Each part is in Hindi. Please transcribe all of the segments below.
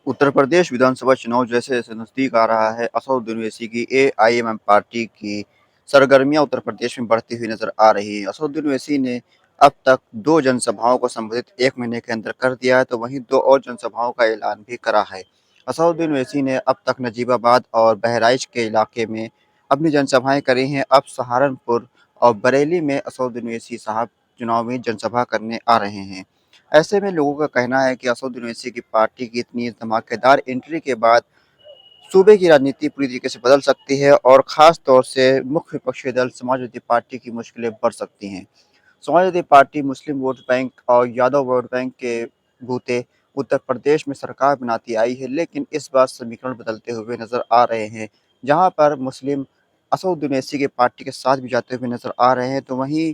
उत्तर प्रदेश विधानसभा चुनाव जैसे-जैसे नज़दीक आ रहा है, असदुद्दीन ओवैसी की एआईएमएम पार्टी की सरगर्मियाँ उत्तर प्रदेश में बढ़ती हुई नज़र आ रही हैं। असदुद्दीन ओवैसी ने अब तक 2 जनसभाओं को संबोधित 1 महीने के अंदर कर दिया है, तो वहीं 2 और जनसभाओं का ऐलान भी करा है। असदुद्दीन ओवैसी ने अब तक नजीबाबाद और बहराइच के इलाके में अपनी जनसभाएँ करी हैं। अब सहारनपुर और बरेली में असदुद्दीन ओवैसी साहब चुनावी जनसभा करने आ रहे हैं। ऐसे में लोगों का कहना है कि असदुद्दीन ओवैसी की पार्टी की इतनी धमाकेदार एंट्री के बाद सूबे की राजनीति पूरी तरीके से बदल सकती है और ख़ास तौर से मुख्य विपक्षी दल समाजवादी पार्टी की मुश्किलें बढ़ सकती हैं। समाजवादी पार्टी मुस्लिम वोट बैंक और यादव वोट बैंक के बूते उत्तर प्रदेश में सरकार बनाती आई है, लेकिन इस बार समीकरण बदलते हुए नज़र आ रहे हैं। जहाँ पर मुस्लिम असदुद्दीन ओवैसी की पार्टी के साथ भी जाते हुए नज़र आ रहे हैं, तो वहीं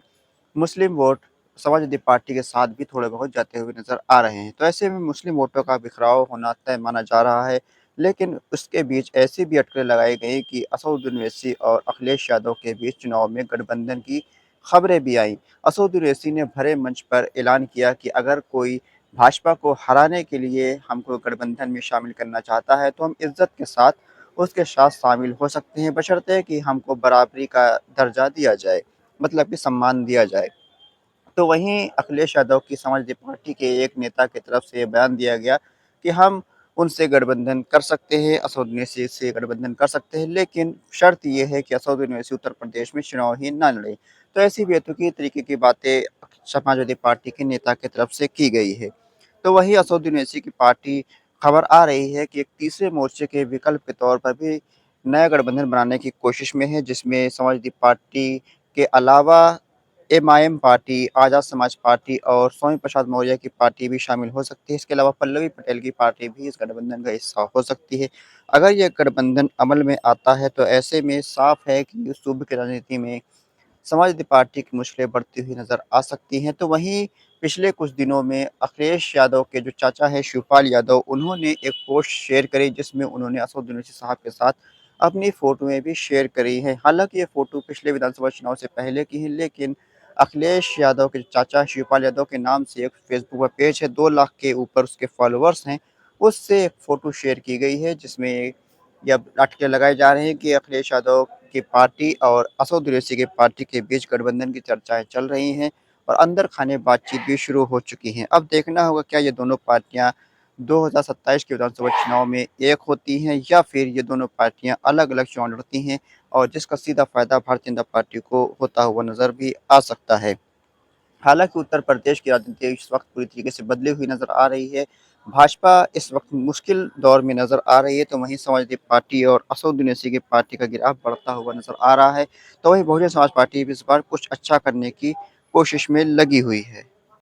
मुस्लिम वोट समाजवादी पार्टी के साथ भी थोड़े बहुत जाते हुए नज़र आ रहे हैं। तो ऐसे में मुस्लिम वोटों का बिखराव होना तय माना जा रहा है, लेकिन उसके बीच ऐसी भी अटकलें लगाई गई कि असदुद्दीन ओवैसी और अखिलेश यादव के बीच चुनाव में गठबंधन की खबरें भी आईं। असदुद्दीन ओवैसी ने भरे मंच पर ऐलान किया कि अगर कोई भाजपा को हराने के लिए हमको गठबंधन में शामिल करना चाहता है, तो हम इज़्ज़त के साथ उसके साथ शामिल हो सकते हैं, बशर्ते कि हमको बराबरी का दर्जा दिया जाए, मतलब कि सम्मान दिया जाए। तो वहीं अखिलेश यादव की समाजवादी पार्टी के एक नेता की तरफ से ये बयान दिया गया कि हम उनसे गठबंधन कर सकते हैं, असदुद्दीन ओवैसी से गठबंधन कर सकते हैं, लेकिन शर्त ये है कि असदुद्दीन ओवैसी उत्तर प्रदेश में चुनाव ही ना लड़े। तो ऐसी बेतुकी तरीके की बातें समाजवादी पार्टी के नेता की तरफ से की गई है। तो वहीं असदुद्दीन ओवैसी की पार्टी खबर आ रही है कि एक तीसरे मोर्चे के विकल्प के तौर पर भी नया गठबंधन बनाने की कोशिश में है, जिसमें समाजवादी पार्टी के अलावा एमआईएम पार्टी, आज़ाद समाज पार्टी और स्वामी प्रसाद मौर्य की पार्टी भी शामिल हो सकती है। इसके अलावा पल्लवी पटेल की पार्टी भी इस गठबंधन का हिस्सा हो सकती है। अगर ये गठबंधन अमल में आता है, तो ऐसे में साफ है कि सूबे की राजनीति में समाजवादी पार्टी की मुश्किलें बढ़ती हुई नज़र आ सकती हैं। तो वहीं पिछले कुछ दिनों में अखिलेश यादव के जो चाचा हैं शिवपाल यादव, उन्होंने एक पोस्ट शेयर करी जिसमें उन्होंने असदुद्दीन ओवैसी साहब के साथ अपनी फ़ोटोएँ भी शेयर करी हैं। हालाँकि ये फ़ोटो पिछले विधानसभा चुनाव से पहले की है, लेकिन अखिलेश यादव के चाचा शिवपाल यादव के नाम से एक फ़ेसबुक पर पेज है, 2 लाख के ऊपर उसके फ़ॉलोवर्स हैं, उससे एक फ़ोटो शेयर की गई है जिसमें ये अब अटकलें लगाए जा रहे हैं कि अखिलेश यादव की पार्टी और असद ओवैसी की पार्टी के बीच गठबंधन की चर्चाएँ चल रही हैं और अंदर खाने बातचीत भी शुरू हो चुकी हैं। अब देखना होगा क्या ये दोनों पार्टियाँ 2027 के विधानसभा चुनाव में एक होती हैं या फिर ये दोनों पार्टियाँ अलग-अलग चुनाव लड़ती हैं और जिसका सीधा फ़ायदा भारतीय जनता पार्टी को होता हुआ नज़र भी आ सकता है। हालाँकि उत्तर प्रदेश की राजनीति इस वक़्त पूरी तरीके से बदली हुई नज़र आ रही है। भाजपा इस वक़्त मुश्किल दौर में नज़र आ रही है, तो वहीं समाजवादी पार्टी और असदुद्दीन ओवैसी की पार्टी का गिराव बढ़ता हुआ नज़र आ रहा है। तो वहीं बहुजन समाज पार्टी भी इस बार कुछ अच्छा करने की कोशिश में लगी हुई है।